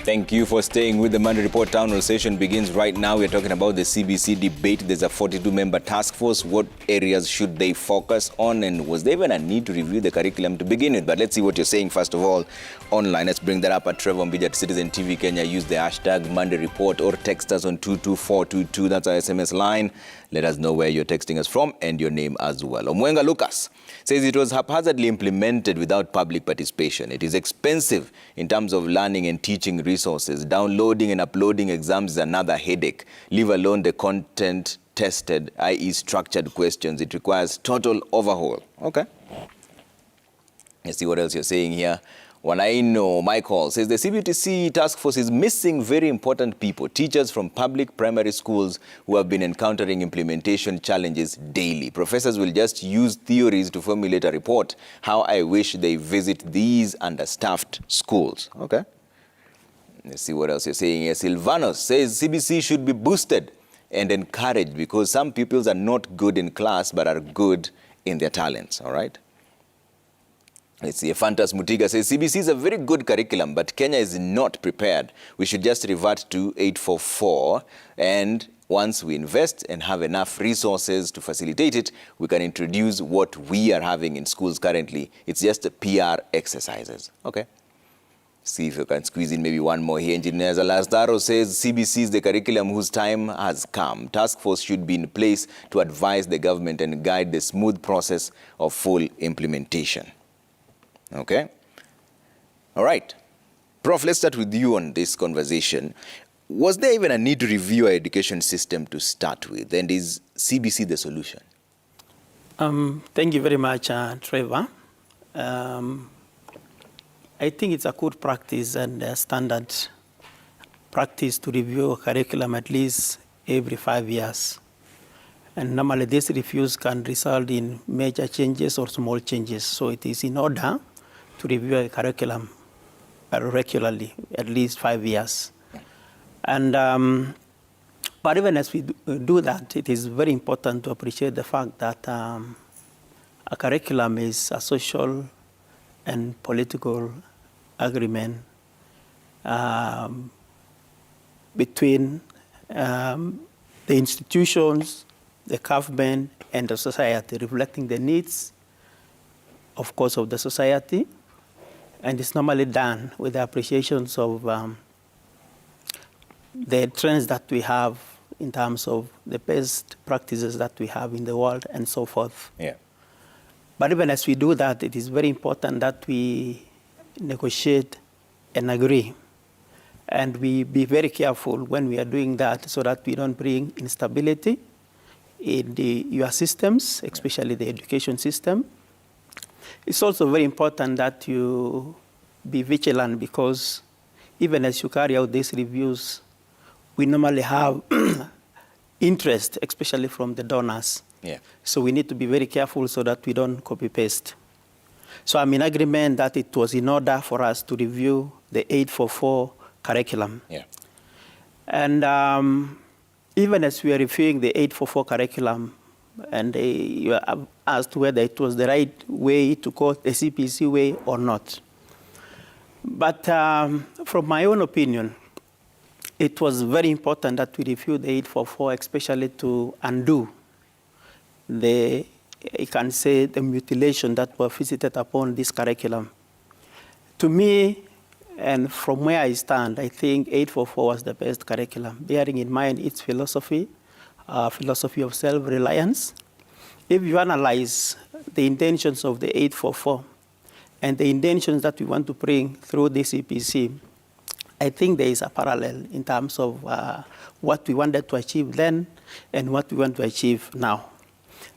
Thank you for staying with the Monday Report. Town Hall session begins right now. We're talking about the CBC debate. There's a 42-member task force. What areas should they focus on? And was there even a need to review the curriculum to begin with? But let's see what you're saying first of all online. Let's bring that up at Trevor Mbija at Citizen TV Kenya. Use the hashtag Monday Report or text us on 22422. That's our SMS line. Let us know where you're texting us from and your name as well. Omwenga Lucas says it was haphazardly implemented without public participation. It is expensive in terms of learning and teaching resources. Downloading and uploading exams is another headache, leave alone the content tested, i.e. structured questions. It requires total overhaul. Okay. Let's see what else you're saying here. Wanaino Michael says the CBTC task force is missing very important people, teachers from public primary schools who have been encountering implementation challenges daily. Professors will just use theories to formulate a report. How I wish they visit these understaffed schools. Okay. Let's see what else you're saying here. Silvanos says CBC should be boosted and encouraged because some pupils are not good in class but are good in their talents. All right. Let's see, Fantas Mutiga says, CBC is a very good curriculum, but Kenya is not prepared. We should just revert to 844, and once we invest and have enough resources to facilitate it, we can introduce what we are having in schools currently. It's just a PR exercises. Okay. See if you can squeeze in maybe one more here. Engineer Lazaro says, CBC is the curriculum whose time has come. Task force should be in place to advise the government and guide the smooth process of full implementation. Okay. All right. Prof, let's start with you on this conversation. Was there even a need to review our education system to start with? And is CBC the solution? Thank you very much, Trevor. I think it's a good practice and a standard practice to review a curriculum at least every 5 years. And normally these reviews can result in major changes or small changes. So it is in order to review a curriculum regularly, at least 5 years. And but even as we do that, it is very important to appreciate the fact that a curriculum is a social and political agreement between the institutions, the government, and the society, reflecting the needs, of course, of the society. And it's normally done with the appreciations of the trends that we have in terms of the best practices that we have in the world and so forth. Yeah. But even as we do that, it is very important that we negotiate and agree. And we be very careful when we are doing that so that we don't bring instability in your systems, especially the education system. It's also very important that you be vigilant because even as you carry out these reviews, we normally have interest, especially from the donors. Yeah. So we need to be very careful so that we don't copy-paste. So I'm in agreement that it was in order for us to review the 844 curriculum. Yeah. And even as we are reviewing the 844 curriculum, and you are asked whether it was the right way to go the CBC way or not. But from my own opinion, it was very important that we review the 844, especially to undo you can say, the mutilation that were visited upon this curriculum. To me, and from where I stand, I think 844 was the best curriculum, bearing in mind its philosophy of self-reliance. If you analyze the intentions of the 844 and the intentions that we want to bring through the CBC, I think there is a parallel in terms of what we wanted to achieve then and what we want to achieve now.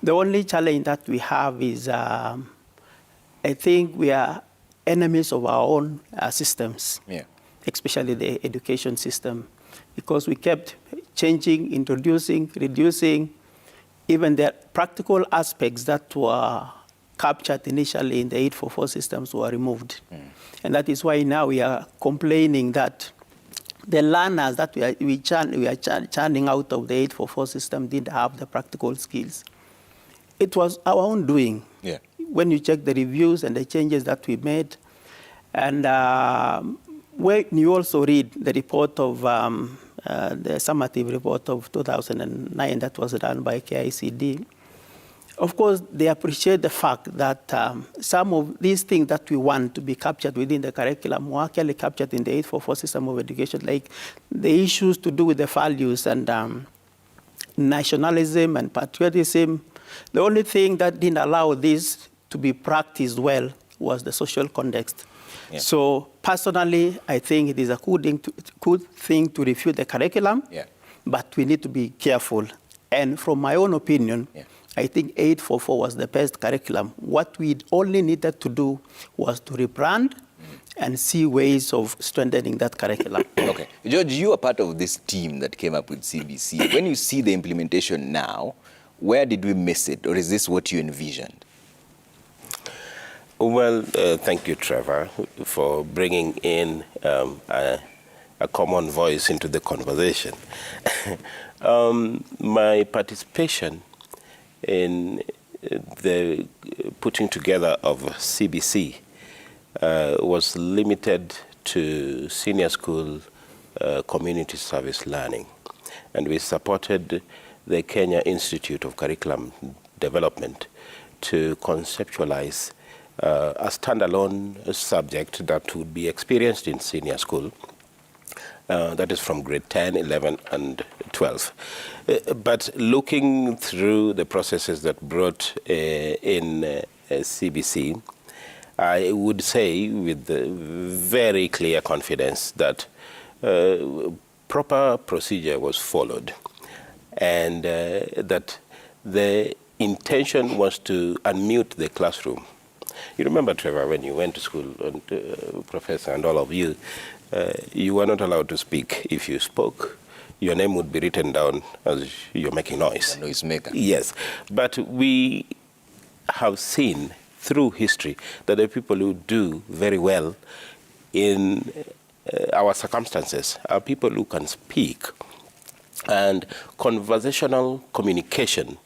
The only challenge that we have is I think we are enemies of our own systems, especially the education system, because we kept changing, introducing, reducing, even the practical aspects that were captured initially in the 844 systems were removed. And that is why now we are complaining that the learners that we are churning out of the 844 system didn't have the practical skills. It was our own doing. When you check the reviews and the changes that we made, and when you also read the report of the summative report of 2009 that was done by KICD, of course, they appreciate the fact that some of these things that we want to be captured within the curriculum were actually captured in the 844 system of education, like the issues to do with the values and nationalism and patriotism. The only thing that didn't allow this to be practiced well was the social context. Yeah. So personally, I think it is a good thing to review the curriculum, but we need to be careful. And from my own opinion, I think 844 was the best curriculum. What we only needed to do was to rebrand and see ways of strengthening that curriculum. Okay. George, you are part of this team that came up with CBC. When you see the implementation now, where did we miss it, or is this what you envisioned? Well, thank you, Trevor, for bringing in a common voice into the conversation. My participation in the putting together of CBC was limited to senior school community service learning. And we supported the Kenya Institute of Curriculum Development to conceptualize a standalone subject that would be experienced in senior school. That is from grade 10, 11, and 12. But looking through the processes that brought in CBC, I would say with very clear confidence that proper procedure was followed, and that the intention was to unmute the classroom. You remember, Trevor, when you went to school, and Professor and all of you, you were not allowed to speak. If you spoke, your name would be written down as you're making noise. A noisemaker. Yes. But we have seen through history that the people who do very well in our circumstances are people who can speak. And conversational communication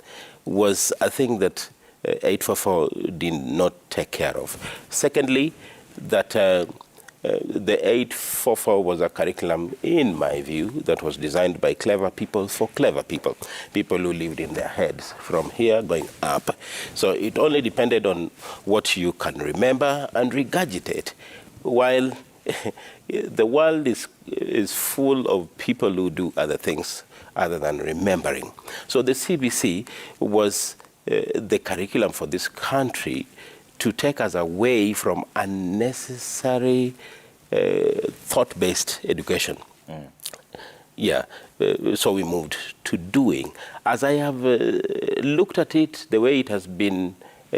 was a thing that 844 did not take care of. Secondly, that the 844 was a curriculum, in my view, that was designed by clever people for clever people, people who lived in their heads from here going up. So it only depended on what you can remember and regurgitate, while the world is full of people who do other things other than remembering. So the CBC was the curriculum for this country to take us away from unnecessary thought-based education. So we moved to doing. As I have looked at it, the way it has been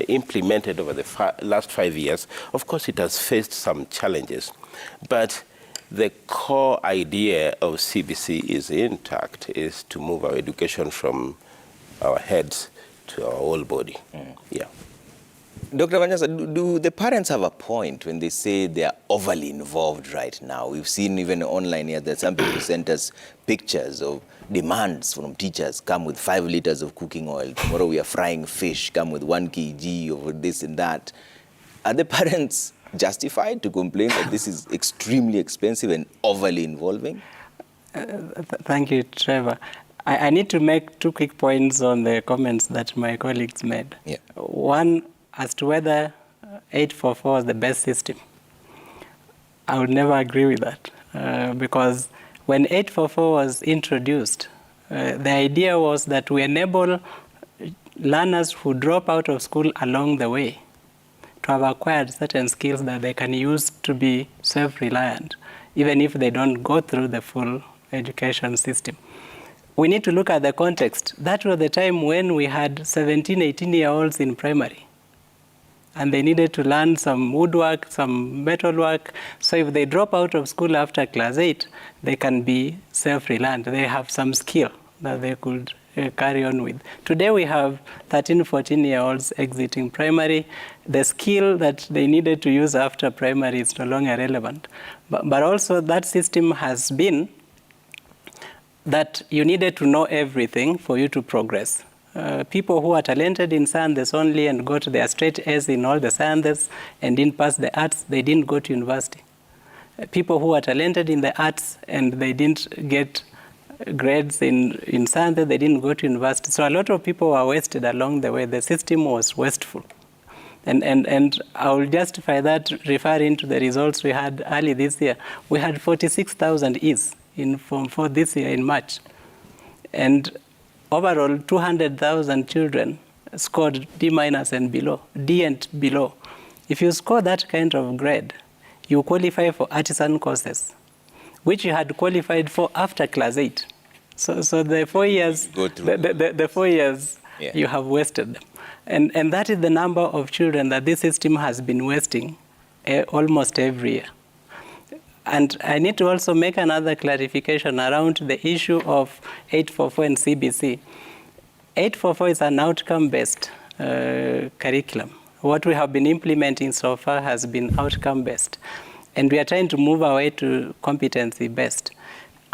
implemented over the last 5 years, of course it has faced some challenges, but the core idea of CBC is intact, is to move our education from our heads to our whole body. Dr. Manyasa, do the parents have a point when they say they are overly involved right now? We've seen even online here that some people sent us pictures of demands from teachers, come with 5 liters of cooking oil. Tomorrow we are frying fish, come with 1 kg of this and that. Are the parents justified to complain that this is extremely expensive and overly involving? Thank you, Trevor. I need to make 2 quick points on the comments that my colleagues made. One, as to whether 844 is the best system. I would never agree with that, because when 844 was introduced, the idea was that we enable learners who drop out of school along the way to have acquired certain skills that they can use to be self-reliant, even if they don't go through the full education system. We need to look at the context. That was the time when we had 17, 18-year-olds in primary, and they needed to learn some woodwork, some metalwork. So if they drop out of school after class 8, they can be self-reliant. They have some skill that they could carry on with. Today we have 13, 14-year-olds exiting primary. The skill that they needed to use after primary is no longer relevant. But also that system has been that you needed to know everything for you to progress. People who are talented in sciences only and got their straight A's in all the sciences and didn't pass the arts, they didn't go to university. people who are talented in the arts and they didn't get grades in science, they didn't go to university. So a lot of people were wasted along the way. The system was wasteful. And I will justify that referring to the results we had early this year. We had 46,000 E's in Form 4 this year in March. And overall, 200,000 children scored D- and below, D and below. If you score that kind of grade, you qualify for artisan courses, which you had qualified for after class 8. So the 4 years, the 4 years, yeah, you have wasted them. And that is the number of children that this system has been wasting almost every year. And I need to also make another clarification around the issue of 844 and CBC. 844 is an outcome-based curriculum. What we have been implementing so far has been outcome-based. And we are trying to move away to competency-based.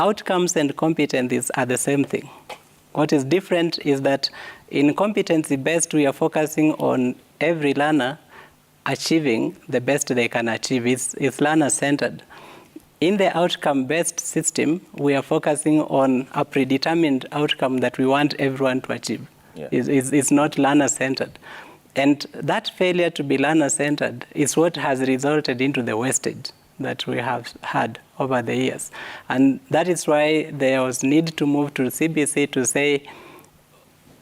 Outcomes and competencies are the same thing. What is different is that in competency-based, we are focusing on every learner achieving the best they can achieve. It's learner-centered. In the outcome-based system, we are focusing on a predetermined outcome that we want everyone to achieve. Yeah. It's not learner-centered. And that failure to be learner-centered is what has resulted into the wastage that we have had over the years. And that is why there was need to move to CBC to say,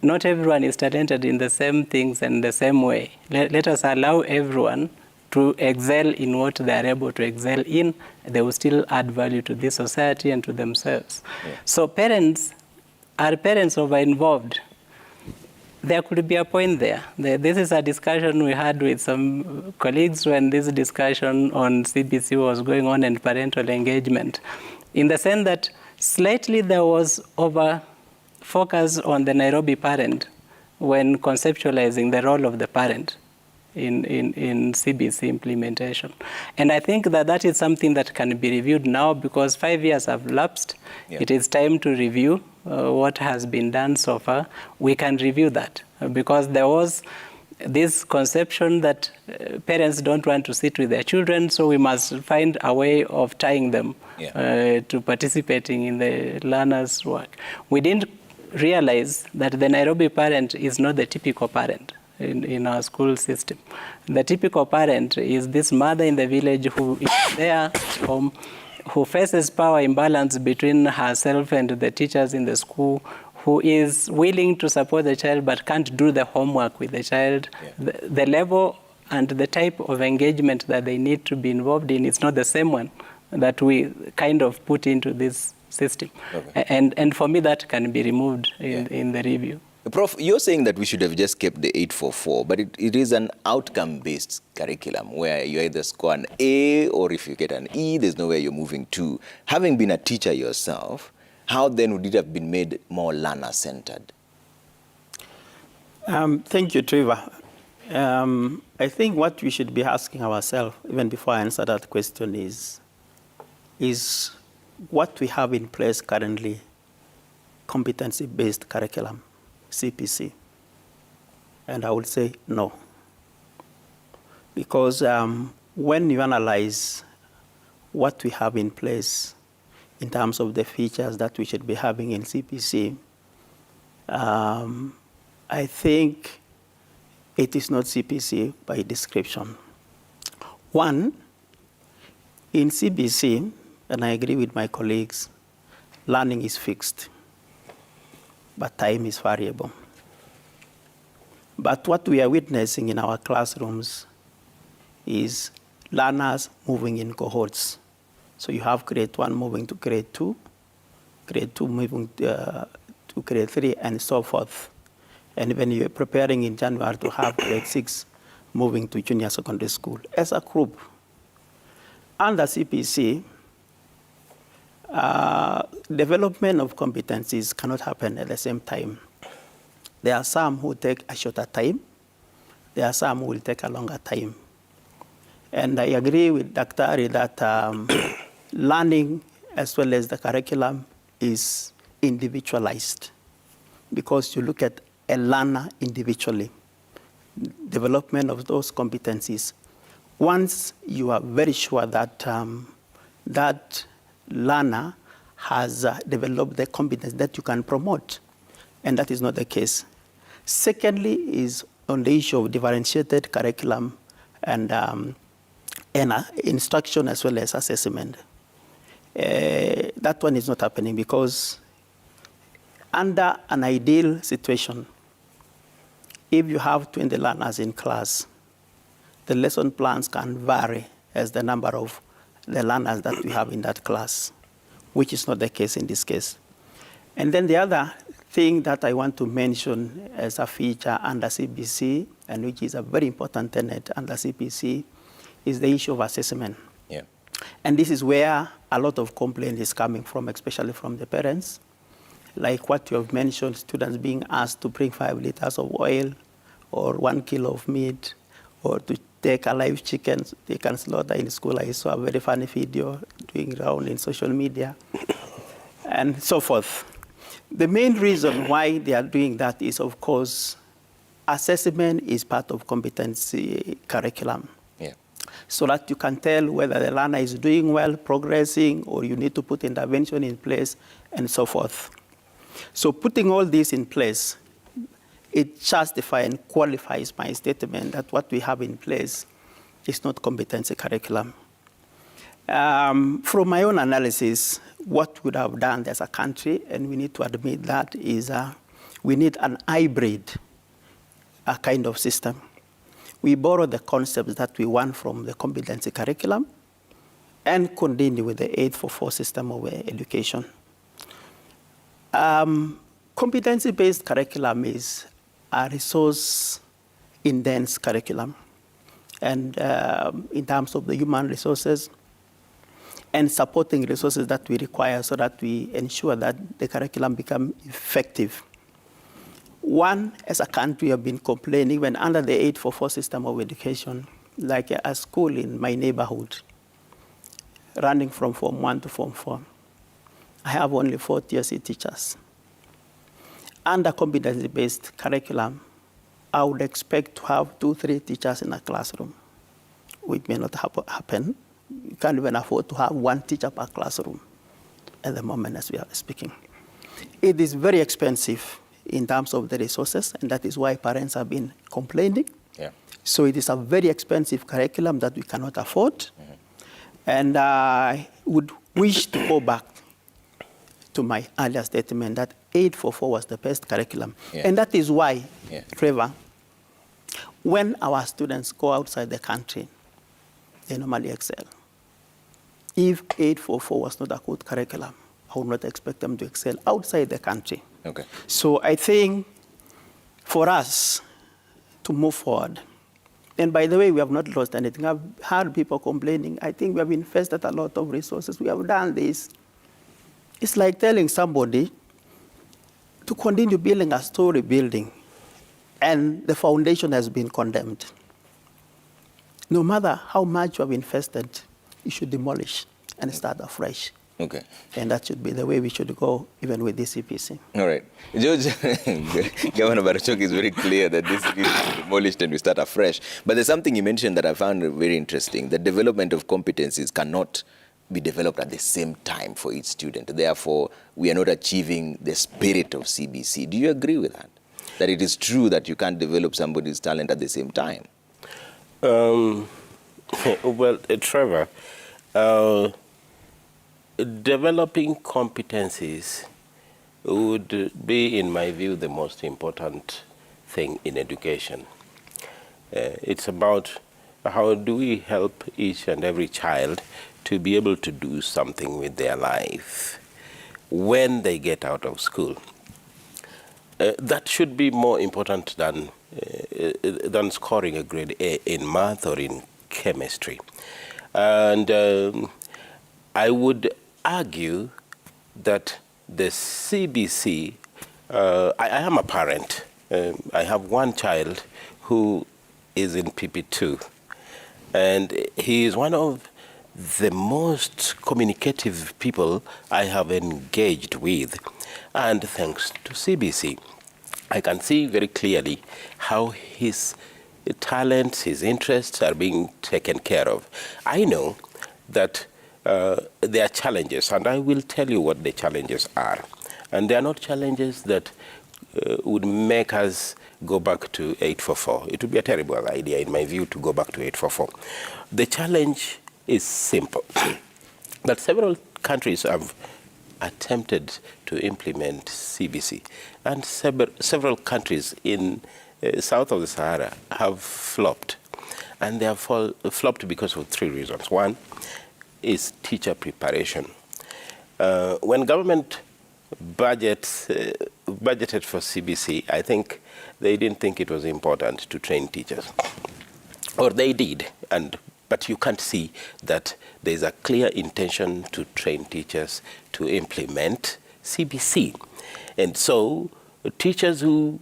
not everyone is talented in the same things and the same way. Let us allow everyone to excel in what they are able to excel in. They will still add value to this society and to themselves. Yeah. So are parents over-involved? There could be a point there. This is a discussion we had with some colleagues when this discussion on CBC was going on and parental engagement, in the sense that slightly there was over-focus on the Nairobi parent when conceptualizing the role of the parent in CBC implementation. And I think that is something that can be reviewed now because 5 years have lapsed. Yeah. It is time to review what has been done so far. We can review that because there was this conception that parents don't want to sit with their children, so we must find a way of tying them to participating in the learner's work. We didn't realize that the Nairobi parent is not the typical parent in our school system. The typical parent is this mother in the village who is there at home, who faces power imbalance between herself and the teachers in the school, who is willing to support the child but can't do the homework with the child. Yeah. The level and the type of engagement that they need to be involved in is not the same one that we kind of put into this system. Okay. And for me, that can be removed in the review. Prof, you're saying that we should have just kept the 844, but it is an outcome-based curriculum where you either score an A or if you get an E, there's nowhere you're moving to. Having been a teacher yourself, how then would it have been made more learner-centered? Thank you, Trevor. I think what we should be asking ourselves, even before I answer that question, is what we have in place currently, competency-based curriculum, CPC? And I would say no. Because when you analyze what we have in place in terms of the features that we should be having in CPC, I think it is not CPC by description. One, in CBC, and I agree with my colleagues, learning is fixed, but time is variable. But what we are witnessing in our classrooms is learners moving in cohorts. So you have grade 1 moving to grade 2, grade 2 moving to grade 3, and so forth. And when you're preparing in January to have grade 6 moving to junior secondary school as a group. Under CPC, development of competencies cannot happen at the same time. There are some who take a shorter time. There are some who will take a longer time. And I agree with Dr. Ari that learning as well as the curriculum is individualized because you look at a learner individually, development of those competencies. Once you are very sure that that learner has developed the competence that you can promote, and that is not the case. Secondly is on the issue of differentiated curriculum and instruction as well as assessment. That one is not happening because under an ideal situation, if you have 20 learners in class, the lesson plans can vary as the number of the learners that we have in that class, which is not the case in this case. And then the other thing that I want to mention as a feature under CBC, and which is a very important tenet under CBC, is the issue of assessment. Yeah. And this is where a lot of complaint is coming from, especially from the parents. Like what you have mentioned, students being asked to bring 5 liters of oil or 1 kilo of meat, or to take a live chicken they can slaughter in school. I saw a very funny video doing around in social media and so forth. The main reason why they are doing that is, of course, assessment is part of competency curriculum. Yeah. So that you can tell whether the learner is doing well, progressing, or you need to put intervention in place, and so forth. So putting all this in place, it justifies and qualifies my statement that what we have in place is not competency curriculum. From my own analysis, what we would have done as a country, and we need to admit that, is we need an hybrid kind of system. We borrow the concepts that we want from the competency curriculum and continue with the 844 system of education. Competency-based curriculum is a resource-intense curriculum, and in terms of the human resources and supporting resources that we require so that we ensure that the curriculum becomes effective. One, as a country, have been complaining when under the 844 system of education, like a school in my neighborhood, running from Form 1 to Form 4. I have only 4 TSC teachers. Under competency-based curriculum, I would expect to have 2-3 teachers in a classroom, which may not happen. You can't even afford to have 1 teacher per classroom at the moment as we are speaking. It is very expensive in terms of the resources, and that is why parents have been complaining. Yeah. So it is a very expensive curriculum that we cannot afford. Mm-hmm. And I would wish to go back to my earlier statement that 844 was the best curriculum. Yeah. And that is why, Trevor, when our students go outside the country, they normally excel. If 844 was not a good curriculum, I would not expect them to excel outside the country. Okay. So I think for us to move forward, and by the way, we have not lost anything. I've heard people complaining. I think we have invested a lot of resources. We have done this. It's like telling somebody to continue building a story building, and the foundation has been condemned. No matter how much you have invested, you should demolish and start afresh. Okay. And that should be the way we should go, even with this CPC. All right. George, Governor Barchok is very clear that this is demolished and we start afresh. But there's something you mentioned that I found very interesting. The development of competencies cannot be developed at the same time for each student. Therefore, we are not achieving the spirit of CBC. Do you agree with that? That it is true that you can't develop somebody's talent at the same time? Well, Trevor, developing competencies would be, in my view, the most important thing in education. It's about how do we help each and every child to be able to do something with their life when they get out of school. That should be more important than scoring a grade A in math or in chemistry. And I would argue that the CBC, I am a parent. I have one child who is in PP2, and he is one of the most communicative people I have engaged with. And thanks to CBC, I can see very clearly how his talents, his interests are being taken care of. I know that there are challenges, and I will tell you what the challenges are. And they are not challenges that would make us go back to 844. It would be a terrible idea, in my view, to go back to 844. The challenge is simple. That several countries have attempted to implement CBC, and several countries in south of the Sahara have flopped. And they have flopped because of three reasons. One is teacher preparation. When government budgeted for CBC, I think they didn't think it was important to train teachers. Or they did, but you can't see that there's a clear intention to train teachers to implement CBC. And so teachers who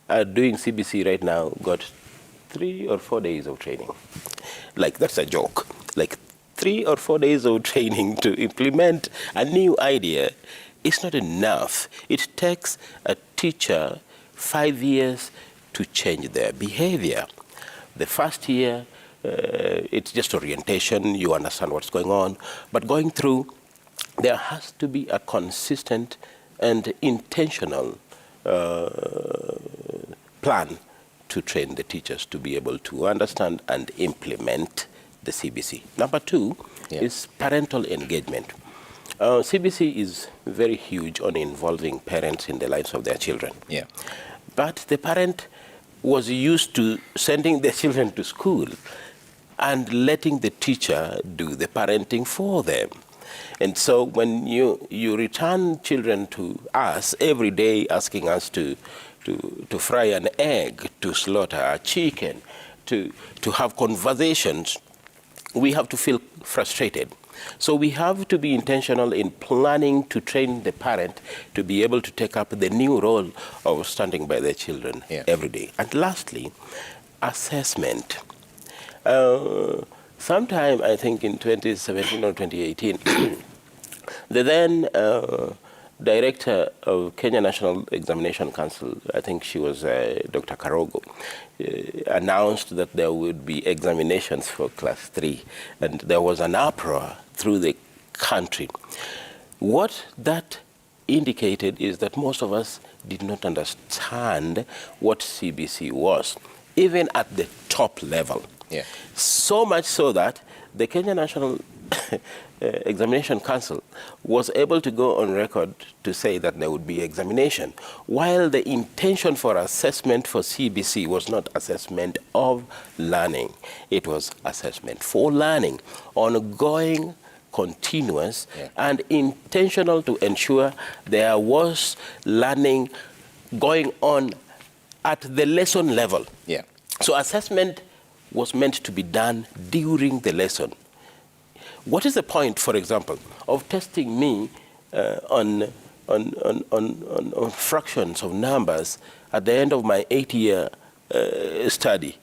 are doing CBC right now got 3 or 4 days of training. Like, that's a joke. Like, 3 or 4 days of training to implement a new idea is not enough. It takes a teacher 5 years to change their behavior. The first year, it's just orientation, you understand what's going on. But going through, there has to be a consistent and intentional plan to train the teachers to be able to understand and implement the CBC. Number two is parental engagement. CBC is very huge on involving parents in the lives of their children. Yeah. But the parent was used to sending their children to school and letting the teacher do the parenting for them. And so when you return children to us every day asking us to fry an egg, to slaughter a chicken, to have conversations, we have to feel frustrated. So we have to be intentional in planning to train the parent to be able to take up the new role of standing by their children every day. And lastly, assessment. Sometime, I think in 2017 or 2018, the then director of Kenya National Examination Council, I think she was Dr. Karogo, announced that there would be examinations for class 3, and there was an uproar through the country. What that indicated is that most of us did not understand what CBC was, even at the top level. Yeah. So much so that the Kenya National Examination Council was able to go on record to say that there would be examination, while the intention for assessment for CBC was not assessment of learning. It was assessment for learning, ongoing, continuous, and intentional to ensure there was learning going on at the lesson level. Yeah. So assessment was meant to be done during the lesson. What is the point, for example, of testing me on fractions of numbers at the end of my 8-year study,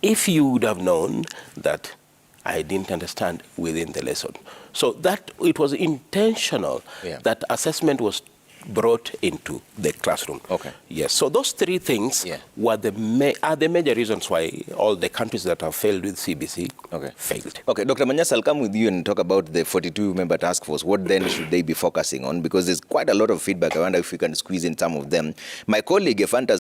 if you would have known that I didn't understand within the lesson? So that it was intentional that assessment was brought into the classroom. Okay. Yes. So those three things were are the major reasons why all the countries that have failed with CBC failed. Okay, Dr. Manyasa, I'll come with you and talk about the 42-member task force. What then should they be focusing on? Because there's quite a lot of feedback. I wonder if we can squeeze in some of them. My colleague, Efanta